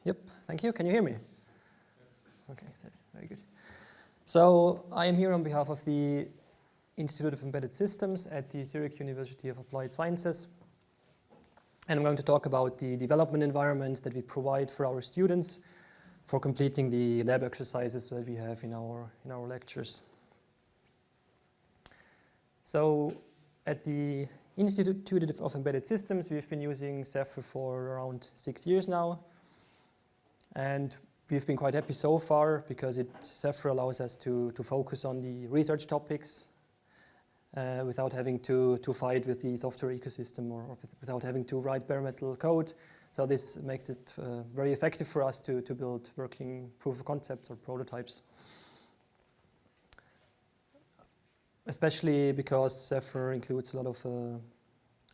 Yep, thank you. Can you hear me? Okay, very good. So I am here on behalf of the Institute of Embedded Systems at the Zurich University of Applied Sciences. And I'm going to talk about the development environment that we provide for our students for completing the lab exercises that we have in our lectures. So at the Institute of Embedded Systems, we've been using Zephyr for around 6 years now. And we've been quite happy so far because Zephyr allows us to focus on the research topics without having to fight with the software ecosystem or without having to write bare metal code. So this makes it very effective for us to build working proof of concepts or prototypes. Especially because Zephyr includes a lot of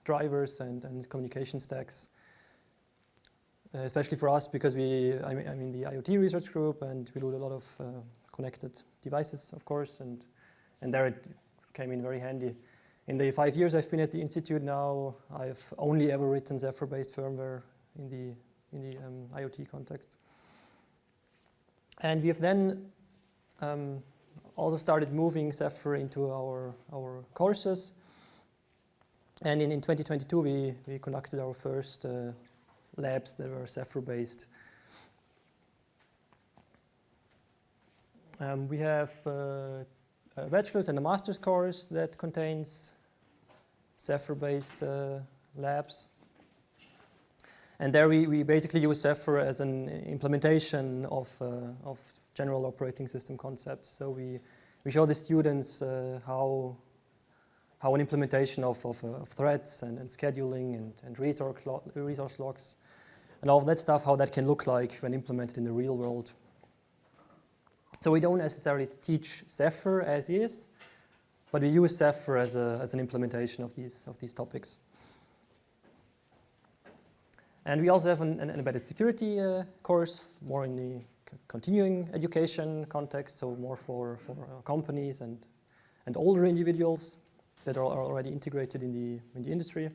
drivers and communication stacks. Especially for us because I'm in the IoT research group and we do a lot of connected devices, of course, and there it came in very handy. In the 5 years I've been at the Institute now, I've only ever written Zephyr-based firmware in the IoT context. And we have then also started moving Zephyr into our courses. And in 2022 we conducted our first labs that were Zephyr-based. We have a bachelor's and a master's course that contains Zephyr-based labs. And there we basically use Zephyr as an implementation of general operating system concepts. So we show the students how an implementation of threads and scheduling and resource logs and all of that stuff, how that can look like when implemented in the real world. So we don't necessarily teach Zephyr as is, but we use Zephyr as an implementation of these topics. And we also have an embedded security course, more in the continuing education context, so more for companies and older individuals that are already integrated in the industry.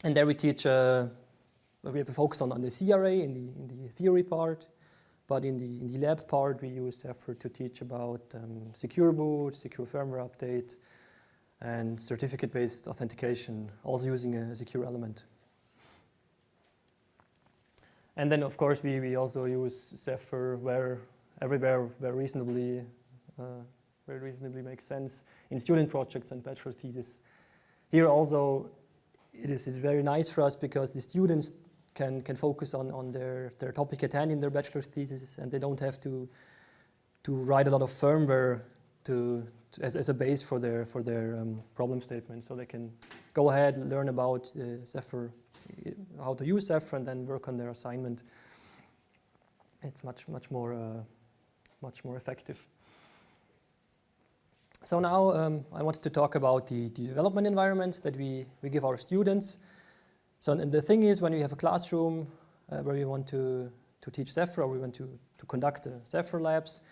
And there we teach, we have a focus on the CRA in the theory part, but in the lab part we use Zephyr to teach about secure boot, secure firmware update, and certificate-based authentication, also using a secure element. And then of course we also use Zephyr everywhere where reasonably makes sense in student projects and bachelor thesis. Here also it is very nice for us because the students can focus on their topic at hand in their bachelor thesis, and they don't have to write a lot of firmware as a base for their problem statement. So they can go ahead and learn about Zephyr, how to use Zephyr, and then work on their assignment. It's much more effective. So now I wanted to talk about the development environment that we give our students. So the thing is, when we have a classroom where we want to teach Zephyr, or we want to conduct Zephyr labs,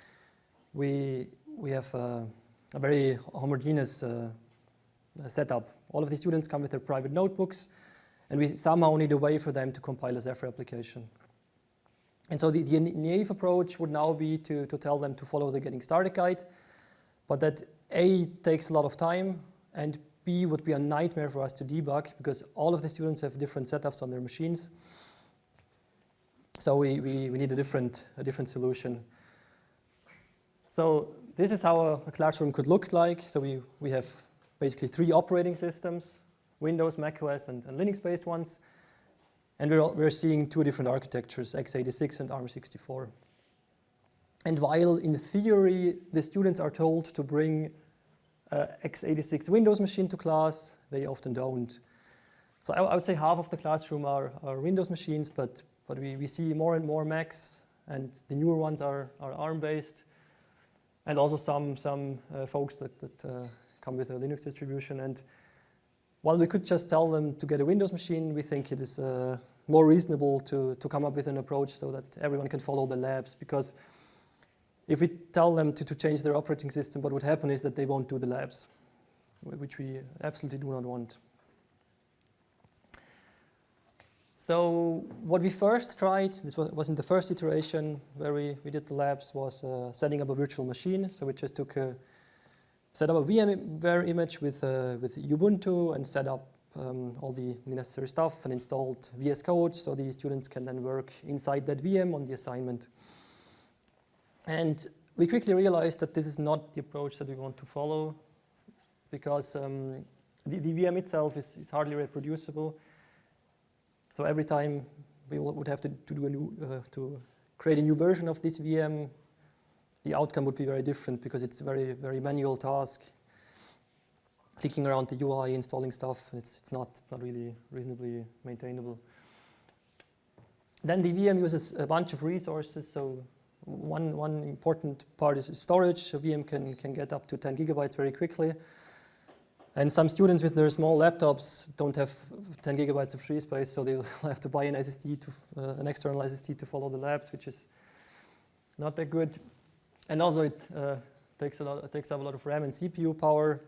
we have a very homogeneous setup. All of the students come with their private notebooks, and we somehow need a way for them to compile a Zephyr application. And so the naive approach would now be to tell them to follow the Getting Started guide, but that A, takes a lot of time, and B, would be a nightmare for us to debug because all of the students have different setups on their machines. So we need a different solution. So this is how a classroom could look like. So we have basically 3 operating systems: Windows, macOS, and Linux-based ones. And we're seeing 2 different architectures, x86 and ARM64. And while in theory the students are told to bring x86 Windows machine to class, they often don't. So I would say half of the classroom are Windows machines, but we see more and more Macs, and the newer ones are ARM-based, and also some folks that come with a Linux distribution. And while we could just tell them to get a Windows machine, we think it is more reasonable to come up with an approach so that everyone can follow the labs, because if we tell them to change their operating system, what would happen is that they won't do the labs, which we absolutely do not want. So what we first tried, this was in the first iteration where we did the labs, was setting up a virtual machine. So we just set up a VMware image with Ubuntu and set up all the necessary stuff and installed VS Code so the students can then work inside that VM on the assignment. And we quickly realized that this is not the approach that we want to follow because the VM itself is hardly reproducible. So every time we would have to do a new, to create a new version of this VM, the outcome would be very different because it's a very, very manual task. Clicking around the UI, installing stuff, it's not really reasonably maintainable. Then the VM uses a bunch of resources. So one important part is storage. A VM can get up to 10 gigabytes very quickly. And some students with their small laptops don't have 10 gigabytes of free space, so they'll have to buy an SSD, an external SSD to follow the labs, which is not that good. And also it takes up a lot of RAM and CPU power.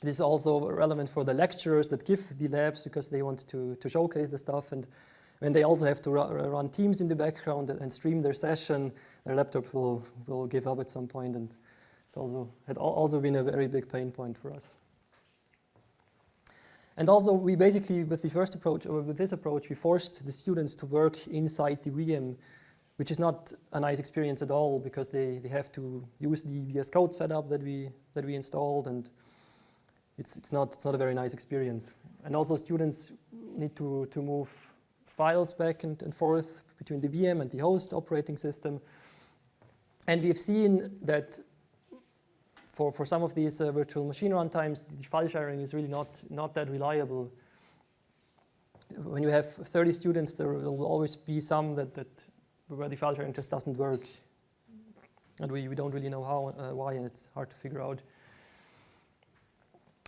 This is also relevant for the lecturers that give the labs because they want to showcase the stuff. And when they also have to run Teams in the background and stream their session, their laptop will give up at some point. And had also been a very big pain point for us. And also, we basically, with this approach, we forced the students to work inside the VM, which is not a nice experience at all because they have to use the VS Code setup that we installed, and it's not a very nice experience. And also, students need to move files back and forth between the VM and the host operating system. And we've seen that for some of these virtual machine runtimes, the file sharing is really not that reliable. When you have 30 students, there will always be some where the file sharing just doesn't work. And we don't really know why, and it's hard to figure out.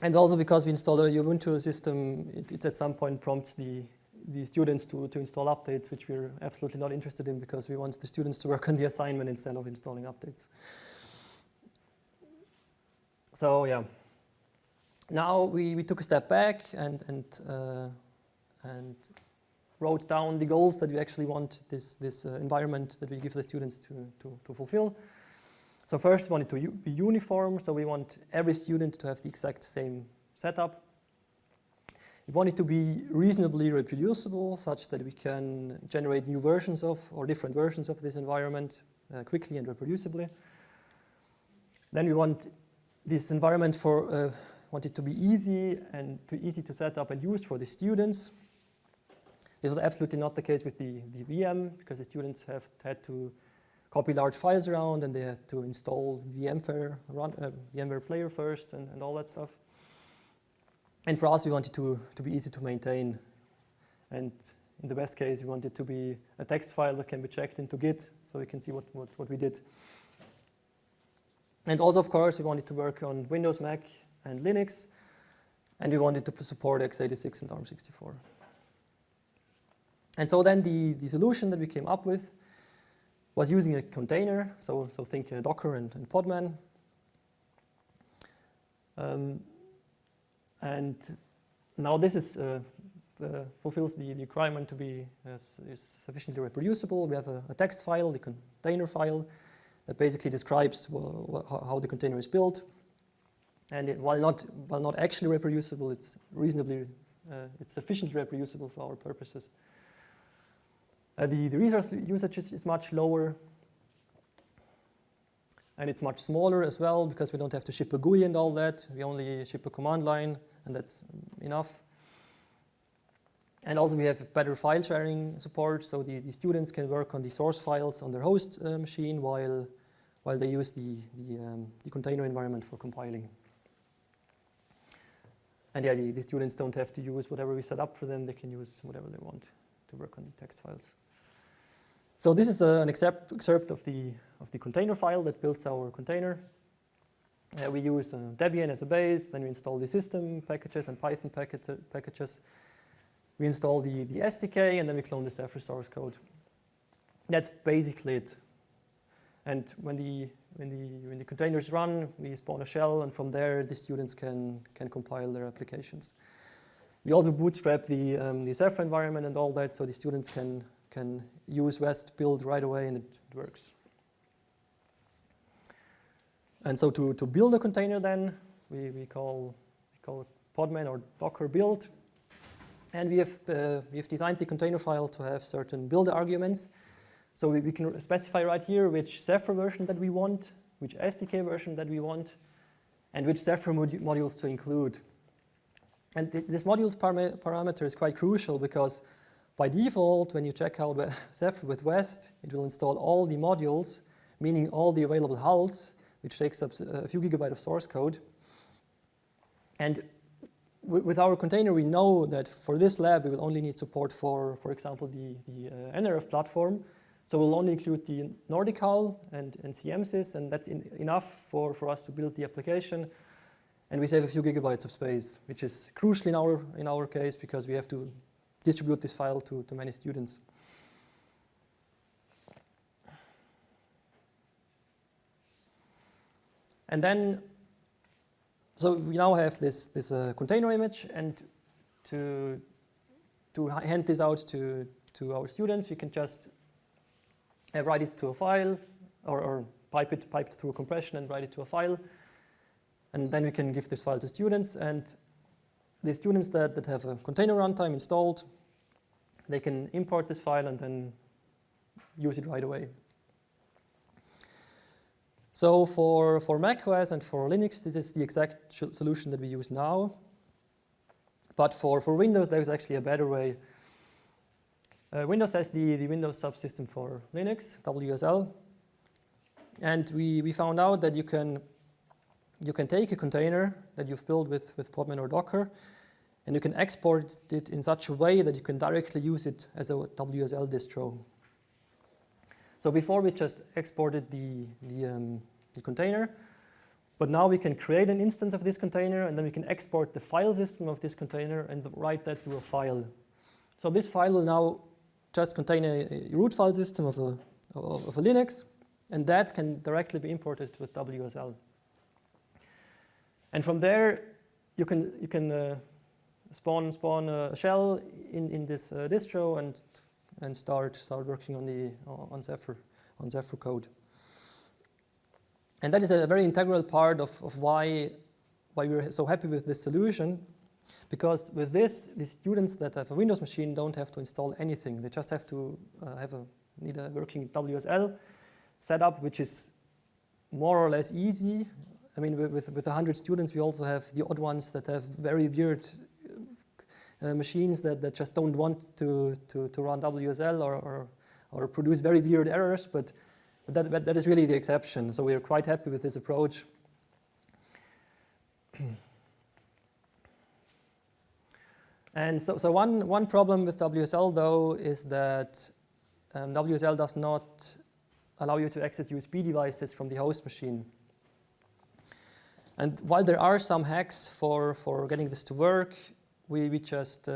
And also because we installed a Ubuntu system, it at some point prompts the students to install updates, which we're absolutely not interested in because we want the students to work on the assignment instead of installing updates. So yeah, now we took a step back and wrote down the goals that we actually want this environment that we give the students to fulfill. So first, we want it to be uniform. So we want every student to have the exact same setup. We want it to be reasonably reproducible, such that we can generate new versions or different versions of this environment quickly and reproducibly. Then we want this environment want it to be easy to set up and use for the students. This was absolutely not the case with the VM because the students had to copy large files around and they had to install VMware player first and all that stuff. And for us, we want it to be easy to maintain. And in the best case, we want it to be a text file that can be checked into Git so we can see what we did. And also, of course, we wanted to work on Windows, Mac, and Linux, and we wanted to support x86 and ARM64. And so then the solution that we came up with was using a container, so think Docker and Podman. And now this fulfills the requirement to be is sufficiently reproducible. We have a text file, the container file, that basically describes how the container is built. And while not actually reproducible, it's sufficiently reproducible for our purposes. The resource usage is much lower, and it's much smaller as well because we don't have to ship a GUI and all that. We only ship a command line, and that's enough. And also we have better file sharing support, so the students can work on the source files on their host machine while they use the container environment for compiling. And yeah, the students don't have to use whatever we set up for them. They can use whatever they want to work on the text files. So this is an excerpt of the container file that builds our container. We use Debian as a base, then we install the system packages and Python packages. We install the SDK, and then we clone the Zephyr source code. That's basically it. And when the containers run, we spawn a shell, and from there the students can compile their applications. We also bootstrap the Zephyr environment and all that, so the students can use West build right away, and it works. And so to build a container, then we call it podman or docker build, and we have designed the container file to have certain builder arguments. So we can specify right here which Zephyr version that we want, which SDK version that we want, and which Zephyr modules to include. And this modules parameter is quite crucial because by default, when you check out Zephyr with West, it will install all the modules, meaning all the available hulls, which takes up a few gigabytes of source code. And with our container, we know that for this lab, we will only need support for example, the NRF platform. So we'll only include the Nordic hull and CMSys, and that's enough for us to build the application. And we save a few gigabytes of space, which is crucial in our case because we have to distribute this file to many students. And then, so we now have this container image, and to hand this out to our students, we can just write it to a file, or pipe it through a compression and write it to a file. And then we can give this file to students, and the students that have a container runtime installed, they can import this file and then use it right away. So for macOS and for Linux, this is the exact solution that we use now. But for Windows, there is actually a better way. Windows has the Windows subsystem for Linux, WSL. And we found out that you can take a container that you've built with Podman or Docker, and you can export it in such a way that you can directly use it as a WSL distro. So before we just exported the container, but now we can create an instance of this container, and then we can export the file system of this container and write that to a file. So this file will now just contain a root file system of a Linux, and that can directly be imported with WSL. And from there, you can spawn a shell in this distro and start working on Zephyr code. And that is a very integral part of why we're so happy with this solution, because with this, the students that have a Windows machine don't have to install anything. They just have to need a working WSL setup, which is more or less easy. I mean, with 100 students, we also have the odd ones that have very weird machines that just don't want to run WSL or produce very weird errors, but that is really the exception. So we are quite happy with this approach. And so one problem with WSL, though, is that WSL does not allow you to access USB devices from the host machine. And while there are some hacks for getting this to work, we just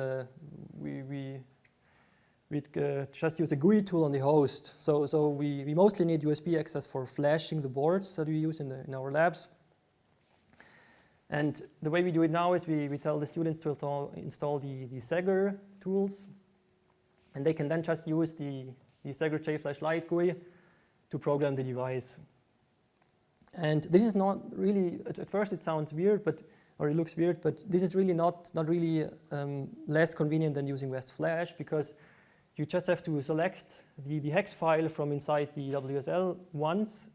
use a GUI tool on the host. So we mostly need USB access for flashing the boards that we use in our labs. And the way we do it now is we tell the students to install the Zephyr tools, and they can then just use the Zephyr JFlash Lite GUI to program the device. And this is not really, at first it sounds weird, or it looks weird, but this is really not really less convenient than using West Flash, because you just have to select the hex file from inside the WSL once,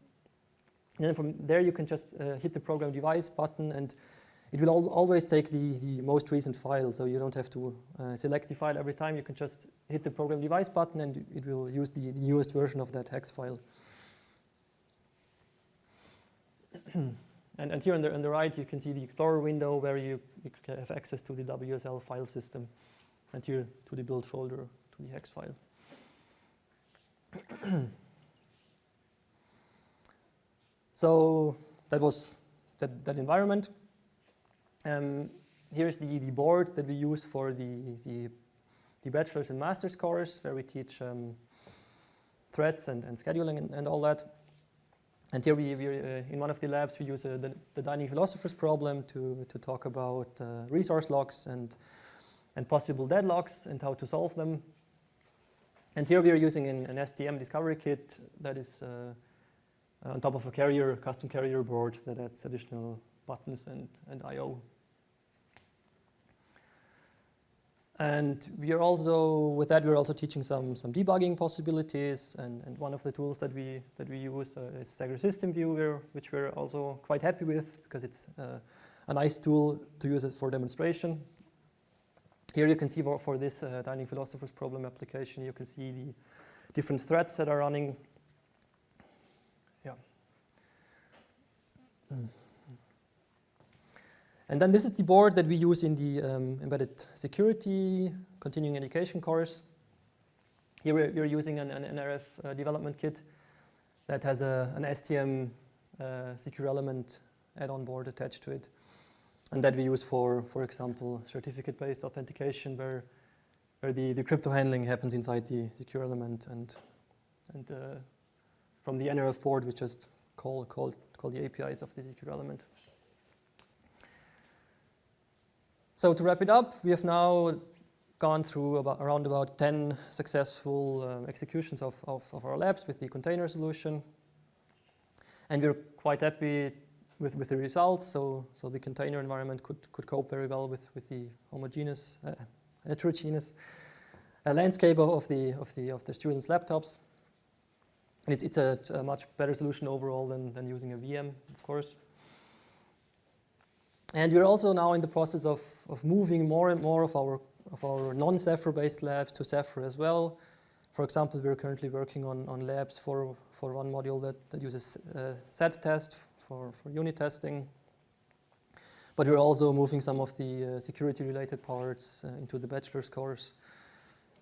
and then from there you can just hit the program device button, and it will always take the most recent file, so you don't have to select the file every time. You can just hit the program device button, and it will use the newest version of that hex file. And here on the right, you can see the Explorer window where you can have access to the WSL file system, and here to the build folder, to the hex file. So that was that environment. Here's the board that we use for the bachelor's and master's course, where we teach threads and scheduling and all that. And here we in one of the labs, we use the dining philosopher's problem to talk about resource logs and and possible deadlocks and how to solve them. And here we are using an STM discovery kit that is on top of a custom carrier board that adds additional buttons and I/O. And we are also, with that, we're also teaching some debugging possibilities. And one of the tools that we use is Zephyr System View, which we're also quite happy with because it's a nice tool to use it for demonstration. Here you can see for this Dining Philosopher's Problem application, you can see the different threads that are running. Yeah. And then this is the board that we use in the embedded security continuing education course. Here we're using an NRF development kit that has an STM secure element add-on board attached to it. And that we use for example, certificate-based authentication where the crypto handling happens inside the secure element and from the NRF board we just call the APIs of the secure element. So to wrap it up, we have now gone through around about 10 successful executions of our labs with the container solution. And we're quite happy with the results. So the container environment could cope very well with the homogeneous, heterogeneous landscape of the students' laptops. And it's a much better solution overall than using a VM, of course. And we're also now in the process of moving more and more of our non-Zephyr based labs to Zephyr as well. For example, we're currently working on labs for one module that uses Z-test for unit testing. But we're also moving some of the security related parts into the bachelor's course.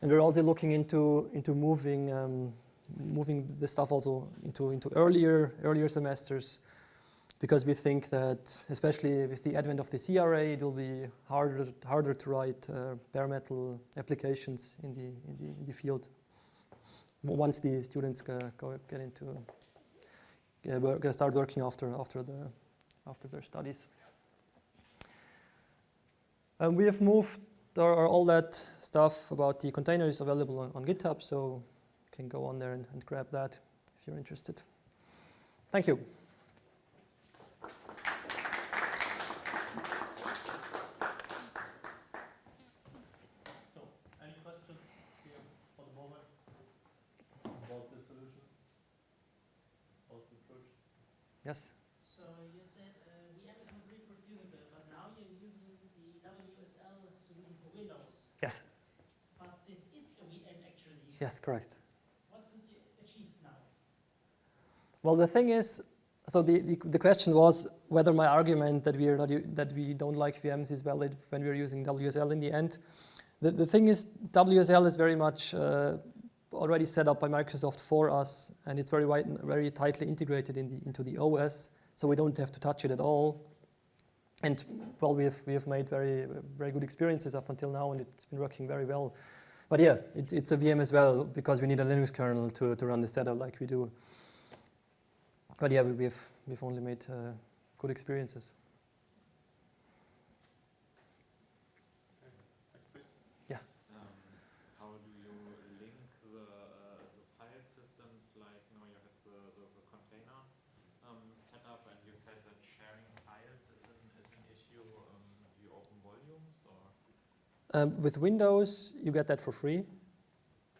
And we're also looking into moving this stuff also into earlier semesters, because we think that, especially with the advent of the CRA, it will be harder to write bare metal applications in the field once the students start working after their studies. We have moved all that stuff about the container is available on GitHub, so you can go on there and grab that if you're interested. Thank you. Yes? So you said VM is not reproducible, but now you're using the WSL solution for Windows. Yes. But this is a VM actually. Yes, correct. What did you achieve now? Well, the thing is, so the question was whether my argument that we don't like VMs is valid when we're using WSL in the end. The thing is, WSL is very much already set up by Microsoft for us, and it's very tightly integrated into the OS, so we don't have to touch it at all. And well, we have made very good experiences up until now, and it's been working very well. But yeah, it's a VM as well because we need a Linux kernel to run the setup like we do. But yeah, we've only made good experiences. With Windows, you get that for free.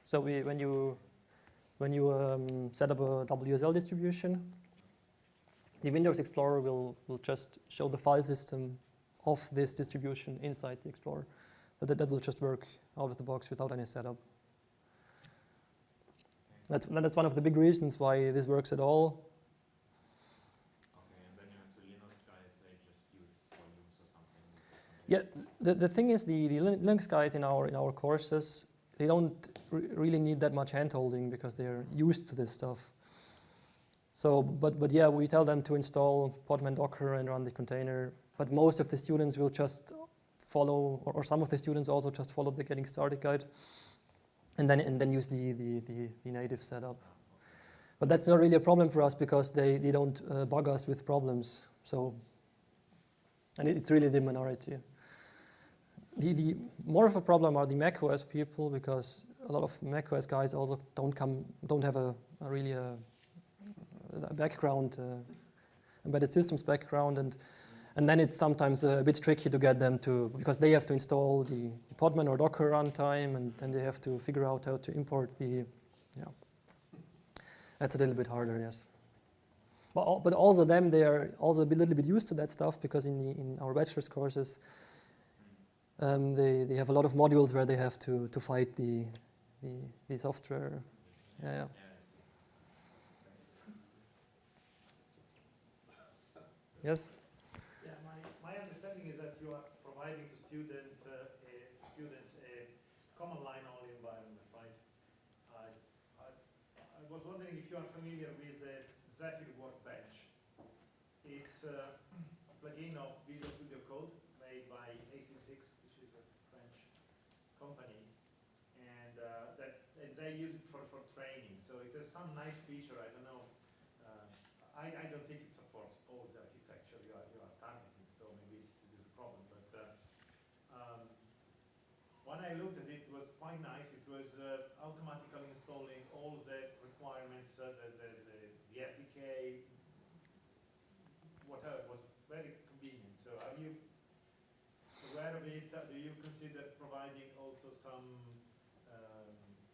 So when you set up a WSL distribution, the Windows Explorer will just show the file system of this distribution inside the Explorer. That will just work out of the box without any setup. That's one of the big reasons why this works at all. Yeah, the thing is, the Linux guys in our courses, they don't really need that much handholding because they're used to this stuff. So, but yeah, we tell them to install Podman Docker and run the container. But most of the students will just follow, or some of the students also just follow the Getting Started guide, and then use the native setup. But that's not really a problem for us because they don't bug us with problems. So, and it's really the minority. the more of a problem are the macOS people, because a lot of macOS guys also don't have a really a background, embedded systems background, and then it's sometimes a bit tricky to get them to, because they have to install the Podman or Docker runtime, and then they have to figure out how to import the, that's a little bit harder, yes. But also them, they are also a little bit used to that stuff, because in our bachelor's courses, they have a lot of modules where they have to fight the software. Yeah. Yes? Yeah, my understanding is that you are providing to students a command line only environment, right? I was wondering if you are familiar with the Zephyr workbench. It's a plugin of Visual Studio Code made by AC6, which is a French company, and they use it for training. So it has some nice feature. I don't know. I don't think it supports all the architecture you are targeting, so maybe this is a problem. But when I looked at it, it was quite nice. It was automatically installing all the requirements, the SDK, whatever. It was very convenient. So are you aware of it? Do you consider providing also some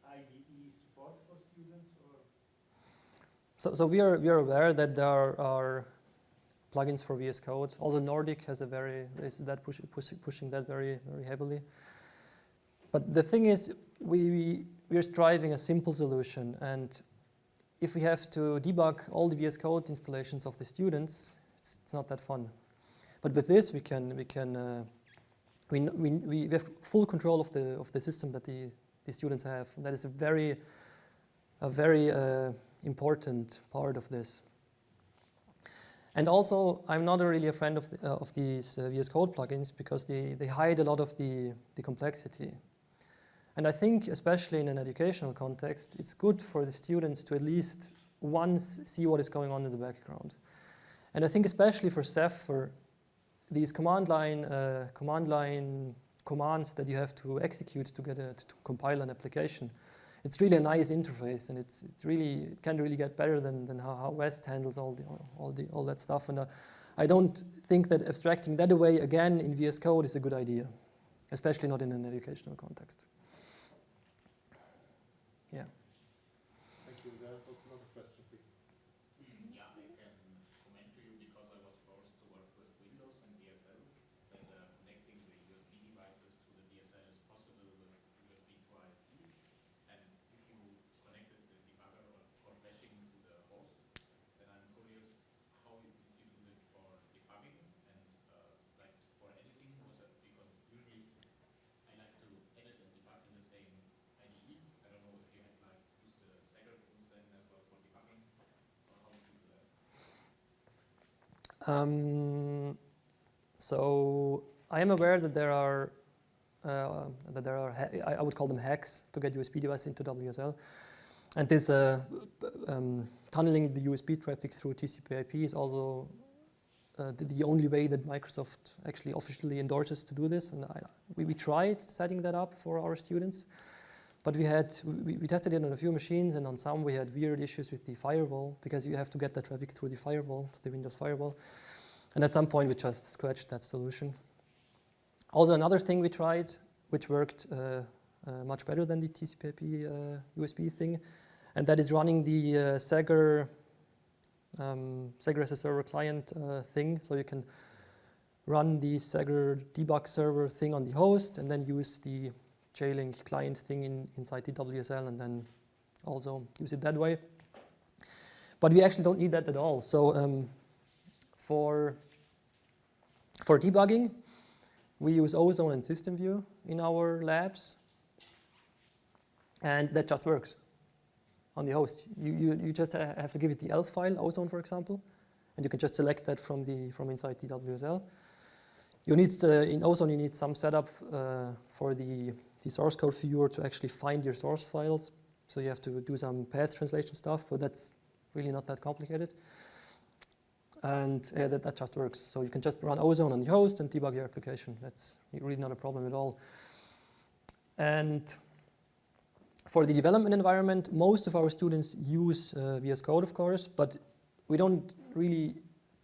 IDE support for students? Or? So we are aware that there are plugins for VS Code. Also Nordic has pushing that very heavily. But the thing is, we're striving a simple solution, and if we have to debug all the VS Code installations of the students, it's not that fun. But with this, we have full control of the system that the students have. And that is a very important part of this. And also, I'm not really a friend of these VS Code plugins, because they hide a lot of the complexity. And I think, especially in an educational context, it's good for the students to at least once see what is going on in the background. And I think especially for Zephyr, these command line commands that you have to execute to compile an application, it's really a nice interface, and it can really get better than how West handles all that stuff. And I don't think that abstracting that away again in VS Code is a good idea, especially not in an educational context. Yeah. Thank you. There was another question, please. Yeah, I can comment to you because I was forced to work with Windows and DSL, that connecting the USB devices to the DSL is possible with USB to IP. And if you connected the debugger or flashing to the host, then I'm curious, how did you do it for debugging and like for editing? Was it because usually I like to edit and debug in the same IDE. I don't know if you have like used the Zephyr tools then as well for debugging, or how to do that. So I am aware that there are I would call them hacks to get USB devices into WSL, and this tunneling the USB traffic through TCP/IP is also the only way that Microsoft actually officially endorses to do this. And we tried setting that up for our students, but we tested it on a few machines, and on some we had weird issues with the firewall, because you have to get the traffic through the firewall, the Windows firewall. And at some point we just scratched that solution. Also, another thing we tried, which worked much better than the TCP/IP USB thing, and that is running the Zephyr as a server client thing. So you can run the Zephyr debug server thing on the host, and then use the J-Link client thing inside the WSL, and then also use it that way. But we actually don't need that at all. So for debugging, we use Ozone and System View in our labs, and that just works on the host. You just have to give it the ELF file, Ozone for example, and you can just select that from inside the WSL. In Ozone you need some setup for the source code viewer to actually find your source files. So you have to do some path translation stuff, but that's really not that complicated. And that just works. So you can just run Ozone on the host and debug your application. That's really not a problem at all. And for the development environment, most of our students use VS Code, of course, but we don't really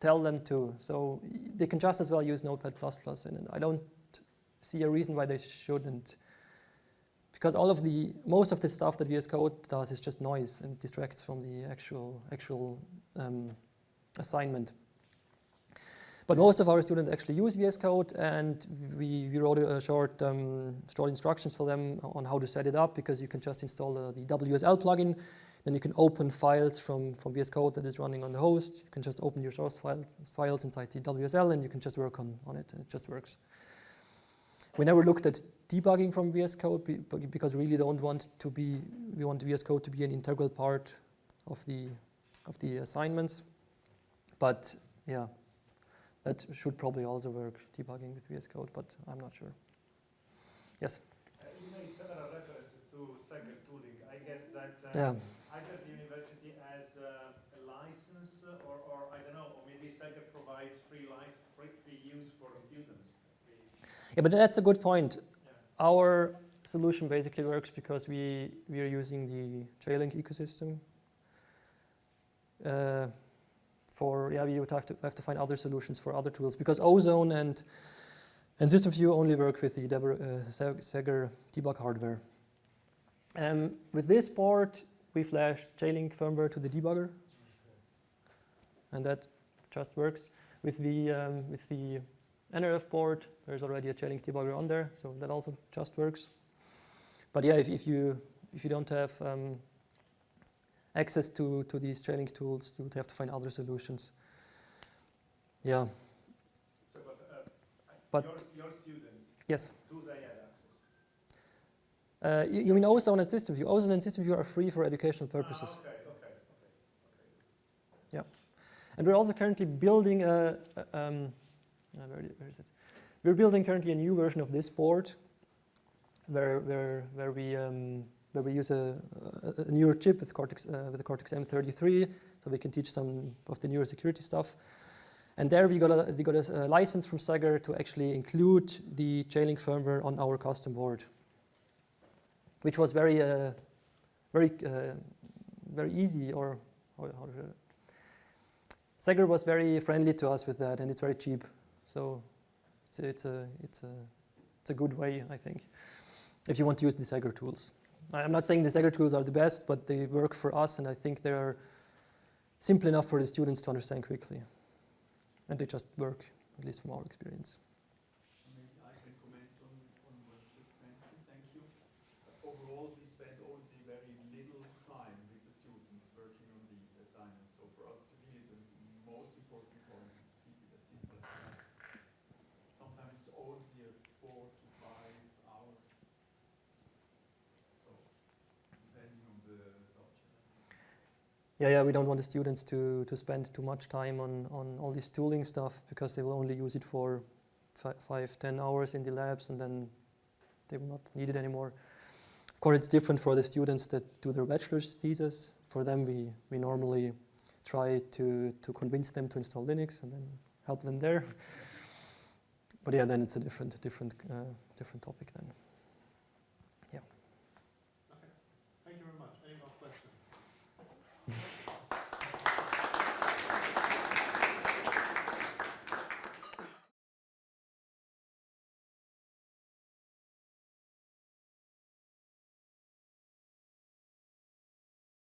tell them to. So they can just as well use Notepad++, and I don't see a reason why they shouldn't. Because most of the stuff that VS Code does is just noise and distracts from the actual assignment. But most of our students actually use VS Code, and we wrote a short instructions for them on how to set it up, because you can just install the WSL plugin, then you can open files from VS Code that is running on the host. You can just open your source files inside the WSL, and you can just work on it, and it just works. We never looked at debugging from VS Code because we really we want VS Code to be an integral part of the assignments. But yeah, that should probably also work, debugging with VS Code, but I'm not sure. Yes? You made several references to Zephyr tooling. I guess that Yeah. either the university has a license, or I don't know, or maybe Zephyr provides free use for students. Yeah, but that's a good point. Yeah. Our solution basically works because we are using the J-Link ecosystem. We would have to find other solutions for other tools, because Ozone and System View only work with the Zephyr debug hardware. With this board, we flashed J-Link firmware to the debugger, and that just works. With the NRF board, there's already a J-Link debugger on there, so that also just works. But yeah, if you don't have access to these J-Link tools, you would have to find other solutions. Yeah. So, But your students, yes. do they have access? You mean Ozone and System View? Ozone and System View are free for educational purposes. Okay. Yeah. And we're also currently building where is it? We're building currently a new version of this board, where we use a newer chip with the Cortex M33, so we can teach some of the newer security stuff. And there we got a license from Zephyr to actually include the J-Link firmware on our custom board, which was very easy, or how to Zephyr was very friendly to us with that, and it's very cheap. So it's a good way, I think, if you want to use the Zephyr tools. I'm not saying the Zephyr tools are the best, but they work for us, and I think they're simple enough for the students to understand quickly. And they just work, at least from our experience. Maybe I can comment on what you just mentioned. Thank you. Overall, we spend only very little time with the students working on these assignments. So for us, really the most important point is to keep it as simple as possible. Sometimes it's only 4 to 5 hours. So depending on the subject. Yeah, we don't want the students to spend too much time on all this tooling stuff, because they will only use it for 5-10 hours in the labs, and then they will not need it anymore. Of course, it's different for the students that do their bachelor's thesis. For them, we normally try to convince them to install Linux and then help them there. But yeah, then it's a different topic then.